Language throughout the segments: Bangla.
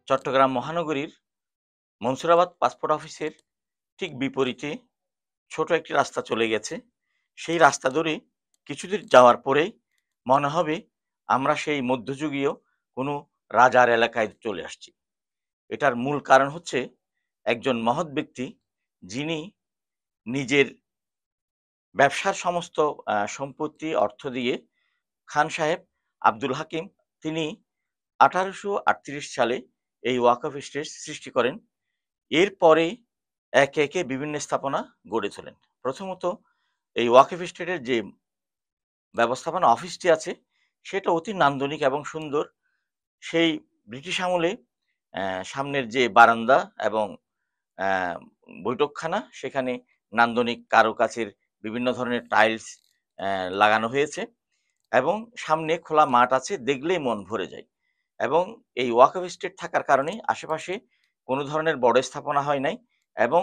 চট্টগ্রাম মহানগরীর মনসুরাবাদ পাসপোর্ট অফিসের ঠিক বিপরীতে ছোট একটি রাস্তা চলে গেছে। সেই রাস্তা ধরে কিছুদূর যাওয়ার পরেই মনে হবে আমরা সেই মধ্যযুগীয় কোনো রাজার এলাকায় চলে আসছি। এটার মূল কারণ হচ্ছে একজন মহৎ ব্যক্তি, যিনি নিজের ব্যবসার সমস্ত সম্পত্তি অর্থ দিয়ে খান সাহেব আব্দুল হাকিম, তিনি 1838 সালে এই ওয়াকফ এস্টেট সৃষ্টি করেন। এরপরে একে একে বিভিন্ন স্থাপনা গড়ে তোলেন। প্রথমত এই ওয়াকফ এস্টেটের যে ব্যবস্থাপনা অফিসটি আছে, সেটা অতি নান্দনিক এবং সুন্দর। সেই ব্রিটিশ আমলে সামনের যে বারান্দা এবং বৈঠকখানা, সেখানে নান্দনিক কারুকাজের বিভিন্ন ধরনের টাইলস লাগানো হয়েছে এবং সামনে খোলা মাঠ আছে, দেখলেই মন ভরে যায়। এবং এই ওয়াকফ এস্টেট থাকার কারণে আশেপাশে কোনো ধরনের বড় স্থাপনা হয় নাই এবং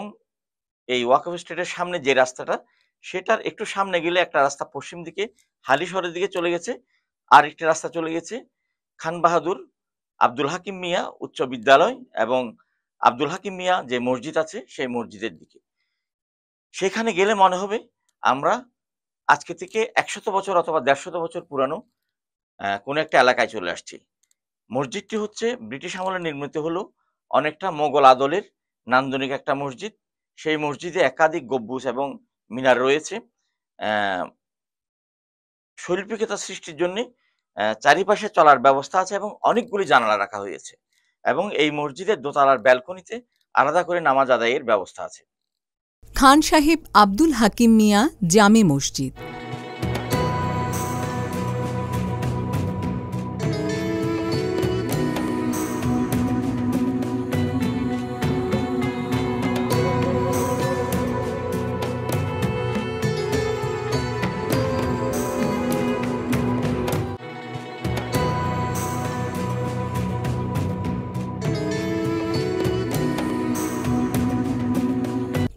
এই ওয়াকফ এস্টেটের সামনে যে রাস্তাটা, সেটার একটু সামনে গেলে একটা রাস্তা পশ্চিম দিকে হালিশহরের দিকে চলে গেছে, আর একটি রাস্তা চলে গেছে খান বাহাদুর আব্দুল হাকিম মিয়া উচ্চ বিদ্যালয় এবং আব্দুল হাকিম মিয়া যে মসজিদ আছে সেই মসজিদের দিকে। সেখানে গেলে মনে হবে আমরা আজকে থেকে 100 বছর অথবা 150 বছর পুরানো কোনো একটা এলাকায় চলে আসছি। মসজিদটি হচ্ছে ব্রিটিশ আমলে নির্মিত হলেও অনেকটা মোগল আদলের নান্দনিক একটা মসজিদ। সেই মসজিদে একাধিক গম্বুজ এবং মিনার রয়েছে। শৈল্পিকতা সৃষ্টির জন্য চারিপাশে চলার ব্যবস্থা আছে এবং অনেকগুলি জানালা রাখা হয়েছে এবং এই মসজিদের দোতলার ব্যালকনিতে আলাদা করে নামাজ আদায়ের ব্যবস্থা আছে। খান সাহেব আব্দুল হাকিম মিয়া জামে মসজিদ।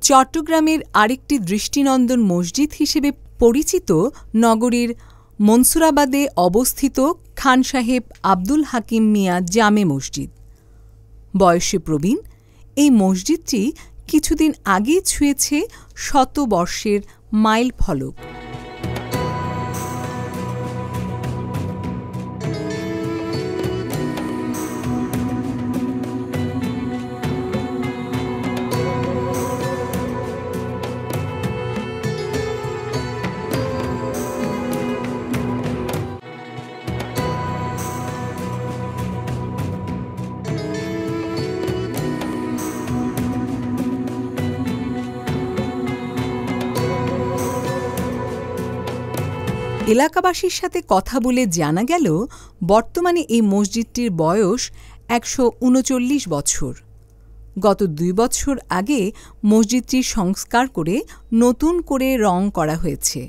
চট্টগ্রামের আরেকটি দৃষ্টিনন্দন মসজিদ হিসেবে পরিচিত নগরীর মনসুরাবাদে অবস্থিত খান সাহেব আব্দুল হাকিম মিয়া জামে মসজিদ। বয়সে প্রবীণ এই মসজিদটি কিছুদিন আগে ছুঁয়েছে শতবর্ষের মাইল ফলক। এলাকাবাসীর সাথে কথা বলে জানা গেল, বর্তমানে এই মসজিদটির বয়স 139 বছর। গত 2 বছর আগে মসজিদটির সংস্কার করে নতুন করে রং করা হয়েছে।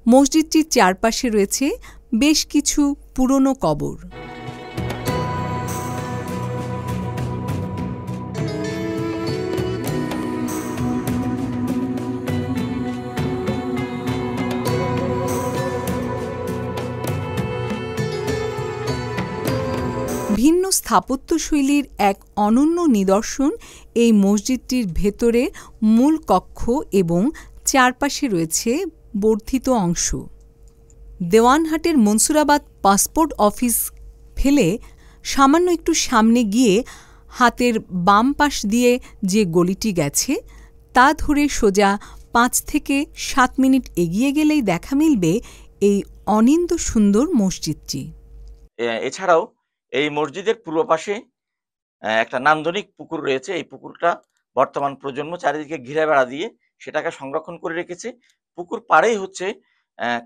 মসজিদটির চারপাশে রয়েছে বেশ কিছু পুরনো কবর। ভিন্ন স্থাপত্যশৈলীর এক অনন্য নিদর্শন এই মসজিদটির ভেতরে মূল কক্ষ এবং চারপাশে রয়েছে বর্ধিত অংশ। দেওয়ানহাটের মনসুরাবাদ পাসপোর্ট অফিস ফেলে সামান্য একটু সামনে গিয়ে হাতের বাম পাশ দিয়ে যে গলিটি গেছে, তা ধরে সোজা 5 থেকে 7 মিনিট এগিয়ে গেলেই দেখা মিলবে এই অনিন্দ সুন্দর মসজিদটি। এছাড়াও এই মসজিদের পূর্ব পাশে একটা নান্দনিক পুকুর রয়েছে। এই পুকুরটা বর্তমান প্রজন্ম চারিদিকে ঘিরে বেড়া দিয়ে সেটাকে সংরক্ষণ করে রেখেছে। পুকুর পাড়েই হচ্ছে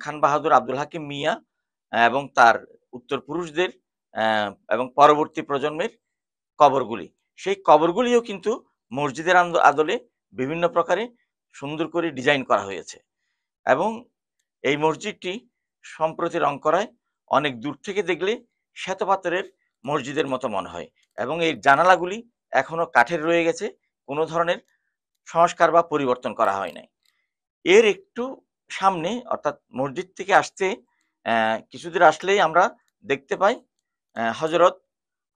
খান বাহাদুর আব্দুল হাকিম মিয়া এবং তার উত্তর পুরুষদের এবং পরবর্তী প্রজন্মের কবরগুলি। সেই কবরগুলিও কিন্তু মসজিদের আদলে বিভিন্ন প্রকারে সুন্দর করে ডিজাইন করা হয়েছে এবং এই মসজিদটি সম্প্রতি রং করায় অনেক দূর থেকে দেখলে শ্বেতপাথরের মসজিদের মতো মনে হয় এবং এই জানালাগুলি এখনো কাঠের রয়ে গেছে, কোনো ধরনের সংস্কার বা পরিবর্তন করা হয় নাই। এর একটু সামনে অর্থাৎ মসজিদ থেকে আসতে কিছুদূর আসলেই আমরা দেখতে পাই হযরত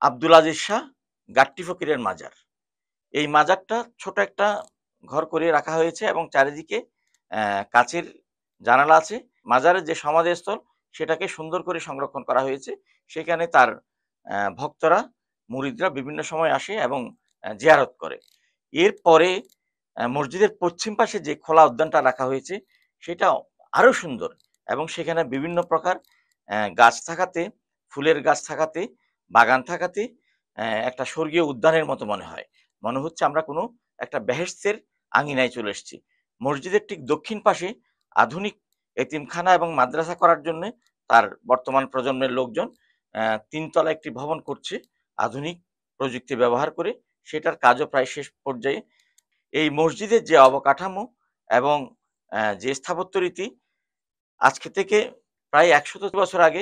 আব্দুল আজিজ শাহ গাট্টি ফকিরের মাজার। এই মাজারটা ছোট একটা ঘর করে রাখা হয়েছে এবং চারিদিকে কাচের জানালা আছে। মাজারের যে সমাধিস্থল সেটাকে সুন্দর করে সংরক্ষণ করা হয়েছে। সেখানে তার ভক্তরা, মুরিদরা বিভিন্ন সময় আসে এবং জিয়ারত করে। এরপরে মসজিদের পশ্চিম পাশে যে খোলা উদ্যানটা রাখা হয়েছে সেটা আরো সুন্দর এবং সেখানে বিভিন্ন প্রকার গাছ থাকাতে, ফুলের গাছ থাকাতে, বাগান থাকাতে একটা স্বর্গীয় উদ্যানের মতো মনে হয়। মনে হচ্ছে আমরা কোনো একটা বেহেশতের আঙিনায় চলে এসেছি। মসজিদের ঠিক দক্ষিণ পাশে আধুনিক এতিমখানা এবং মাদ্রাসা করার জন্য তার বর্তমান প্রজন্মের লোকজন ৩ তলা একটি ভবন করছে আধুনিক প্রযুক্তি ব্যবহার করে। সেটার কাজও প্রায় শেষ পর্যায়ে। এই মসজিদের যে অবকাঠামো এবং যে স্থাপত্য রীতি আজকে থেকে প্রায় ১০০ বছর আগে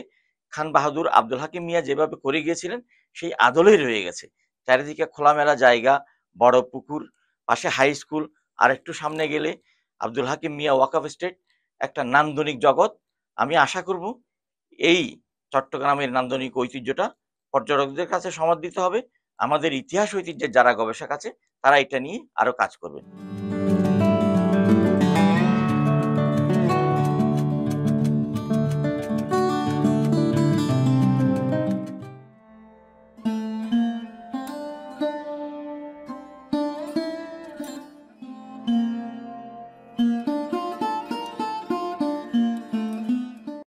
খান বাহাদুর আব্দুল হাকিম মিয়া যেভাবে করে গিয়েছিলেন সেই আদলেই রয়ে গেছে। চারিদিকে খোলামেলা জায়গা, বড় পুকুর, পাশে হাই স্কুল, আর একটু সামনে গেলে আব্দুল হাকিম মিয়া ওয়াকফ এস্টেট, একটা নান্দনিক জগৎ। আমি আশা করব এই চট্টগ্রামের নান্দনিক ঐতিহ্যটা পর্যটকদের কাছে সমাদৃত হবে। আমাদের ইতিহাস ঐতিহ্যের যারা গবেষক আছে তারা এটা নিয়ে আরো কাজ করবেন।